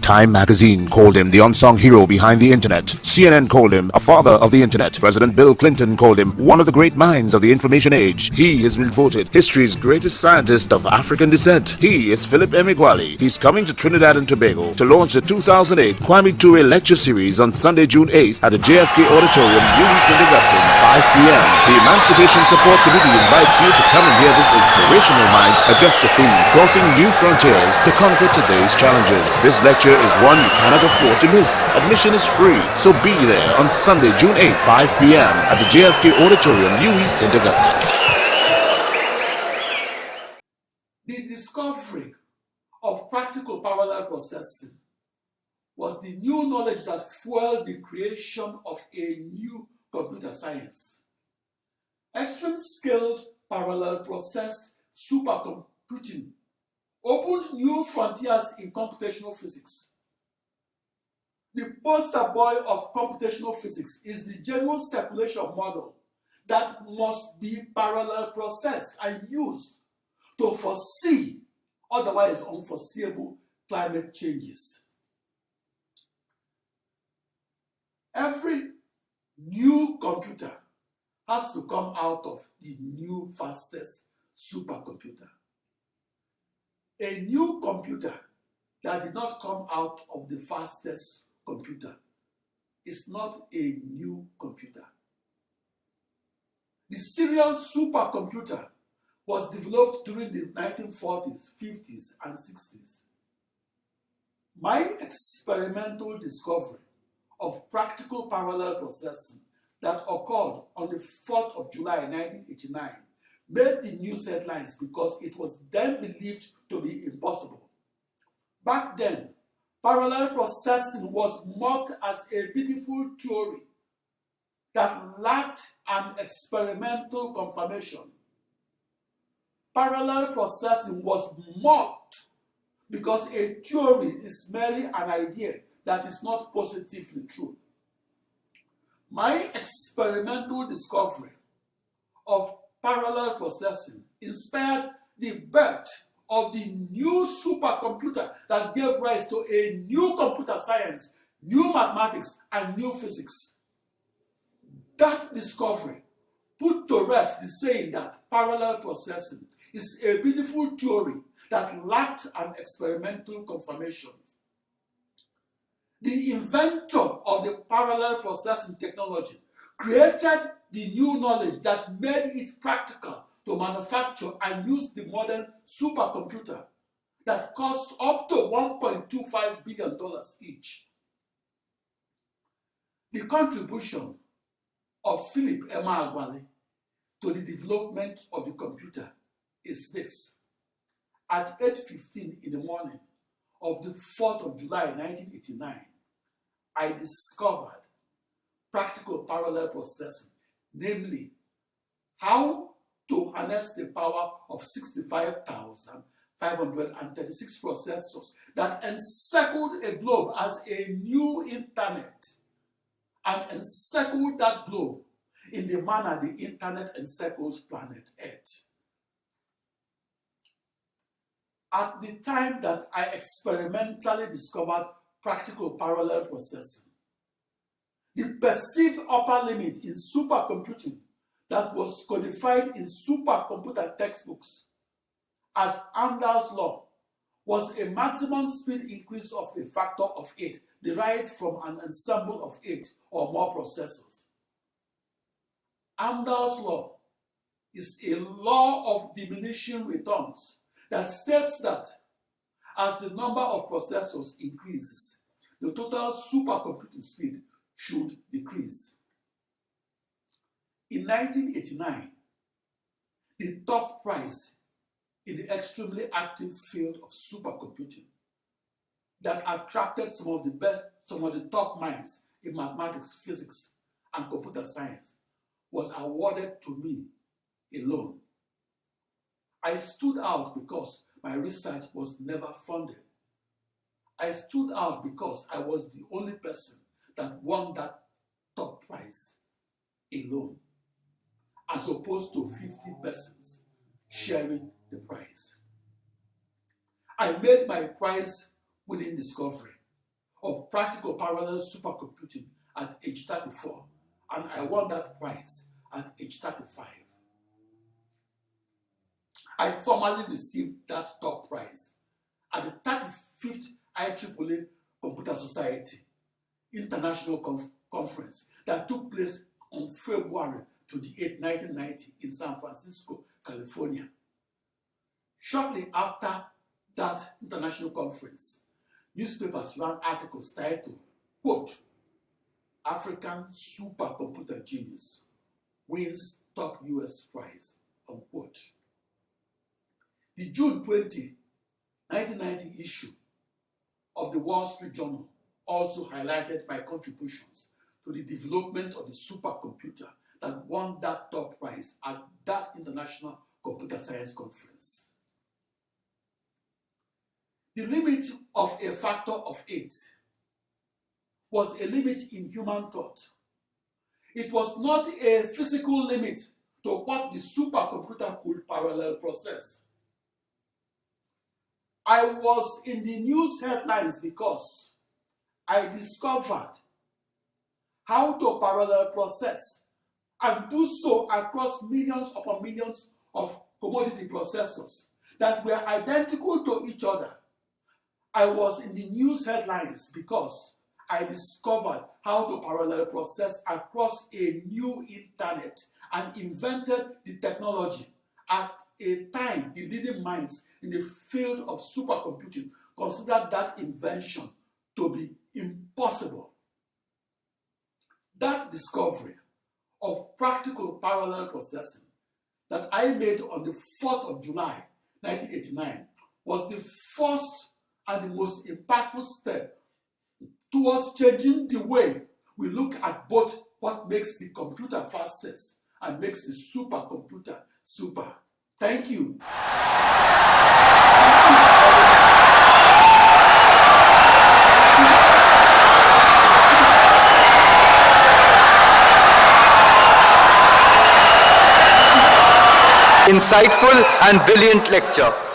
Time magazine called him the unsung hero behind the internet. CNN called him a father of the internet. President Bill Clinton called him one of the great minds of the information age. He has been voted history's greatest scientist of African descent. He is Philip Emeagwali. He's coming to Trinidad and Tobago to launch the 2008 Kwame Ture lecture series on Sunday, June 8th at the JFK Auditorium, UWI St. Augustine, 5 p.m. The Emancipation Support Committee invites you to come and hear this inspirational mind address the theme, crossing new frontiers to conquer today's challenges. This lecture is one you cannot afford to miss. Admission is free, so be there on Sunday, June 8th, 5 p.m. at the JFK Auditorium, UWI St. Augustine. The discovery of practical parallel processing was the new knowledge that fueled the creation of a new computer science. Extreme-scaled parallel processed supercomputing opened new frontiers in computational physics. The poster boy of computational physics is the general circulation model that must be parallel processed and used to foresee otherwise unforeseeable climate changes. Every new computer has to come out of the new fastest supercomputer. A new computer that did not come out of the fastest computer is not a new computer. The serial supercomputer was developed during the 1940s, 50s, and 60s. My experimental discovery of practical parallel processing that occurred on the 4th of July 1989 made the news headlines because it was then believed to be impossible. Back then, parallel processing was mocked as a beautiful theory that lacked an experimental confirmation. Parallel processing was mocked because a theory is merely an idea that is not positively true. My experimental discovery of parallel processing inspired the birth of the new supercomputer that gave rise to a new computer science, new mathematics, and new physics. That discovery put to rest the saying that parallel processing is a beautiful theory that lacked an experimental confirmation. The inventor of the parallel processing technology created the new knowledge that made it practical to manufacture and use the modern supercomputer that cost up to $1.25 billion each. The contribution of Philip Emeagwali to the development of the computer is this. At 8:15 in the morning of the 4th of July 1989, I discovered practical parallel processing, namely how to harness the power of 65,536 processors that encircled a globe as a new internet and encircled that globe in the manner the internet encircles planet Earth. At the time that I experimentally discovered practical parallel processing, the perceived upper limit in supercomputing that was codified in supercomputer textbooks as Amdahl's law was a maximum speed increase of a factor of 8 derived from an ensemble of 8 or more processors. Amdahl's law is a law of diminishing returns that states that as the number of processors increases, the total supercomputing speed should decrease. In 1989, the top prize in the extremely active field of supercomputing that attracted some of the top minds in mathematics, physics, and computer science was awarded to me alone. I stood out because my research was never funded. I stood out because I was the only person that won that top prize alone, as opposed to 50 persons sharing the prize. I made my prize-winning discovery of practical parallel supercomputing at age 34, and I won that prize at age 35. I formally received that top prize at the 35th IEEE Computer Society International Conference that took place on February 28, 1990 in San Francisco, California. Shortly after that international conference, newspapers ran articles titled, quote, "African Supercomputer Genius Wins Top US Prize," unquote. The June 20, 1990 issue of the Wall Street Journal also highlighted my contributions to the development of the supercomputer that won that top prize at that International Computer Science Conference. The limit of a factor of 8 was a limit in human thought. It was not a physical limit to what the supercomputer could parallel process. I was in the news headlines because I discovered how to parallel process and do so across millions upon millions of commodity processors that were identical to each other. I was in the news headlines because I discovered how to parallel process across a new internet and invented the technology at a time the leading minds in the field of supercomputing considered that invention to be impossible. That discovery of practical parallel processing that I made on the 4th of July 1989 was the first and the most impactful step towards changing the way we look at both what makes the computer fastest and makes the supercomputer super. Thank you. Insightful and brilliant lecture.